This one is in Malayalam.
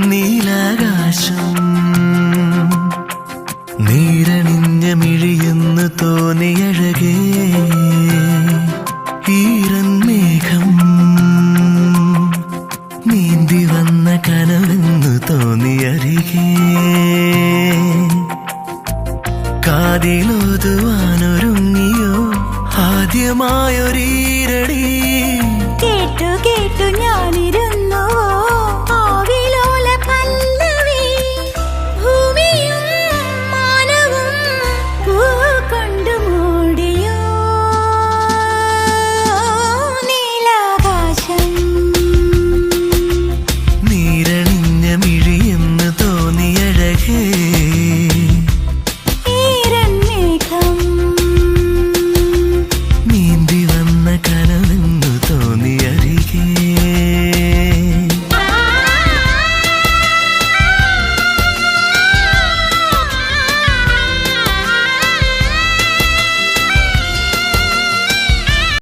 നീലാകാശം നീരണിഞ്ഞ മിഴിയെന്ന് തോന്നിയഴകേ ഈരൻ മേഘം നീന്തി വന്ന കനവെന്ന് തോന്നിയരികേ കാതിലോതുവാനൊരുങ്ങിയോ ആദ്യമായൊരീരടി